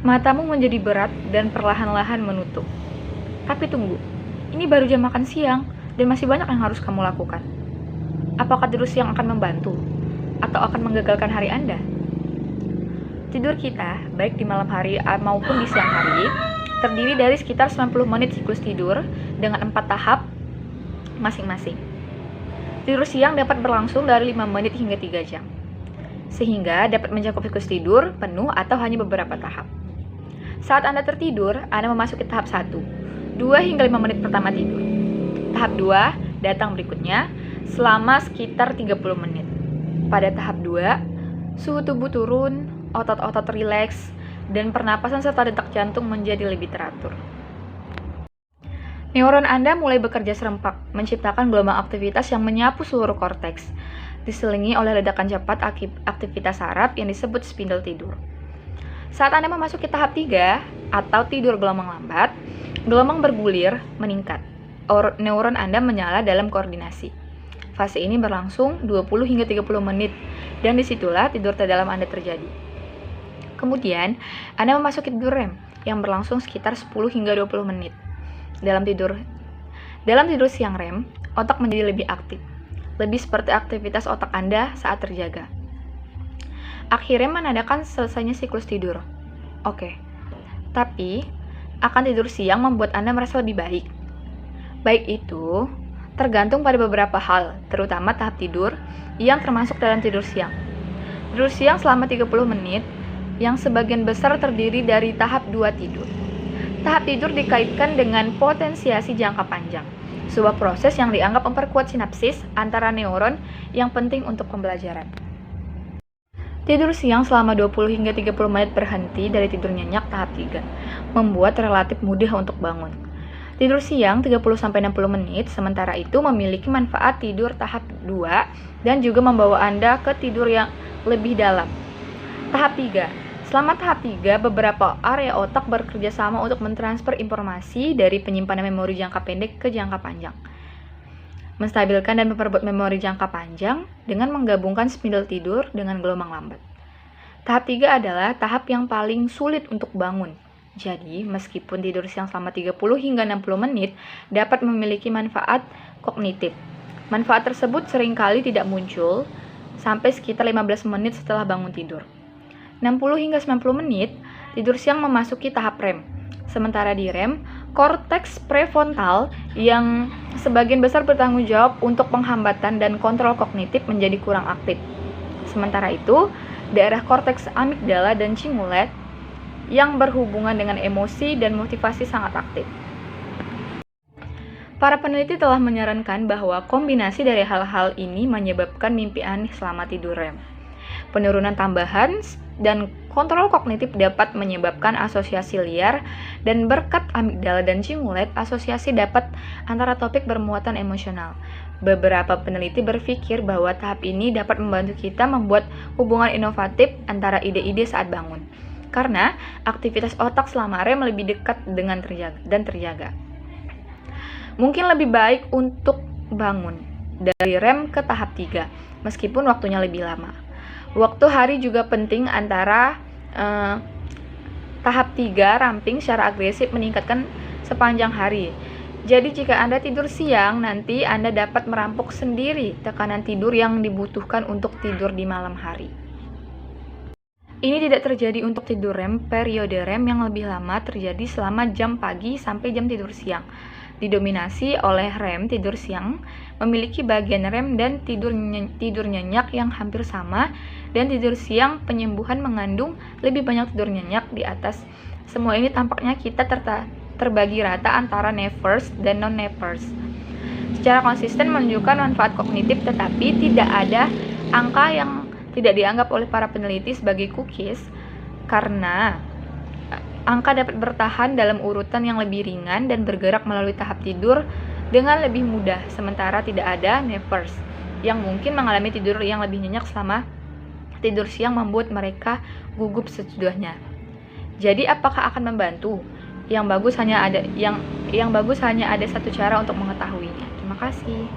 Matamu menjadi berat dan perlahan-lahan menutup. Tapi tunggu, ini baru jam makan siang dan masih banyak yang harus kamu lakukan. Apakah tidur siang akan membantu atau akan menggagalkan hari Anda? Tidur kita, baik di malam hari maupun di siang hari, terdiri dari sekitar 90 menit siklus tidur dengan 4 tahap masing-masing. Tidur siang dapat berlangsung dari 5 menit hingga 3 jam, sehingga dapat mencakup siklus tidur penuh atau hanya beberapa tahap. Saat Anda tertidur, Anda memasuki tahap 1, 2 hingga 5 menit pertama tidur. Tahap 2 datang berikutnya selama sekitar 30 menit. Pada tahap 2, suhu tubuh turun, otot-otot rileks, dan pernapasan serta detak jantung menjadi lebih teratur. Neuron Anda mulai bekerja serempak, menciptakan gelombang aktivitas yang menyapu seluruh korteks, diselingi oleh ledakan cepat aktivitas saraf yang disebut spindle tidur. Saat Anda memasuki tahap 3 atau tidur gelombang lambat, gelombang bergulir meningkat. Neuron Anda menyala dalam koordinasi. Fase ini berlangsung 20 hingga 30 menit dan disitulah tidur terdalam Anda terjadi. Kemudian, Anda memasuki tidur REM yang berlangsung sekitar 10 hingga 20 menit. Dalam tidur siang REM, otak menjadi lebih aktif, lebih seperti aktivitas otak Anda saat terjaga. Akhirnya menandakan selesainya siklus tidur. Oke, tapi akan tidur siang membuat Anda merasa lebih baik. Baik itu tergantung pada beberapa hal, terutama tahap tidur yang termasuk dalam tidur siang. Tidur siang selama 30 menit yang sebagian besar terdiri dari tahap 2 tidur. Tahap tidur dikaitkan dengan potensiasi jangka panjang, sebuah proses yang dianggap memperkuat sinapsis antara neuron yang penting untuk pembelajaran. Tidur siang selama 20 hingga 30 menit berhenti dari tidur nyenyak tahap 3, membuat relatif mudah untuk bangun. Tidur siang 30-60 menit, sementara itu memiliki manfaat tidur tahap 2 dan juga membawa Anda ke tidur yang lebih dalam. Tahap 3. Selama tahap 3, beberapa area otak bekerja sama untuk mentransfer informasi dari penyimpanan memori jangka pendek ke jangka panjang, menstabilkan dan memperbuat memori jangka panjang dengan menggabungkan spindle tidur dengan gelombang lambat. Tahap 3 adalah tahap yang paling sulit untuk bangun. Jadi, meskipun tidur siang selama 30 hingga 60 menit dapat memiliki manfaat kognitif, manfaat tersebut seringkali tidak muncul sampai sekitar 15 menit setelah bangun tidur. 60 hingga 90 menit, tidur siang memasuki tahap REM. Sementara di REM, korteks prefrontal yang sebagian besar bertanggung jawab untuk penghambatan dan kontrol kognitif menjadi kurang aktif. Sementara itu, daerah korteks amigdala dan cingulate yang berhubungan dengan emosi dan motivasi sangat aktif. Para peneliti telah menyarankan bahwa kombinasi dari hal-hal ini menyebabkan mimpi aneh selama tidur REM. Penurunan tambahan dan kontrol kognitif dapat menyebabkan asosiasi liar, dan berkat amigdala dan cingulate, asosiasi dapat antara topik bermuatan emosional. Beberapa peneliti berpikir bahwa tahap ini dapat membantu kita membuat hubungan inovatif antara ide-ide saat bangun, karena aktivitas otak selama REM lebih dekat dengan terjaga. Mungkin lebih baik untuk bangun dari REM ke tahap 3, meskipun waktunya lebih lama. Waktu hari juga penting antara tahap 3 ramping secara agresif meningkatkan sepanjang hari. Jadi jika Anda tidur siang, nanti Anda dapat merampok sendiri tekanan tidur yang dibutuhkan untuk tidur di malam hari. Ini tidak terjadi untuk tidur REM. Periode REM yang lebih lama terjadi selama jam pagi sampai jam tidur siang. Didominasi oleh REM tidur siang, memiliki bagian REM dan tidur nyenyak yang hampir sama, dan tidur siang penyembuhan mengandung lebih banyak tidur nyenyak di atas. Semua ini tampaknya kita terbagi rata antara nappers dan non-nappers. Secara konsisten menunjukkan manfaat kognitif, tetapi tidak ada angka yang tidak dianggap oleh para peneliti sebagai cookies, karena angka dapat bertahan dalam urutan yang lebih ringan dan bergerak melalui tahap tidur dengan lebih mudah, sementara tidak ada nappers yang mungkin mengalami tidur yang lebih nyenyak selama tidur siang membuat mereka gugup sesudahnya. Jadi apakah akan membantu? Yang bagus hanya ada satu cara untuk mengetahuinya. Terima kasih.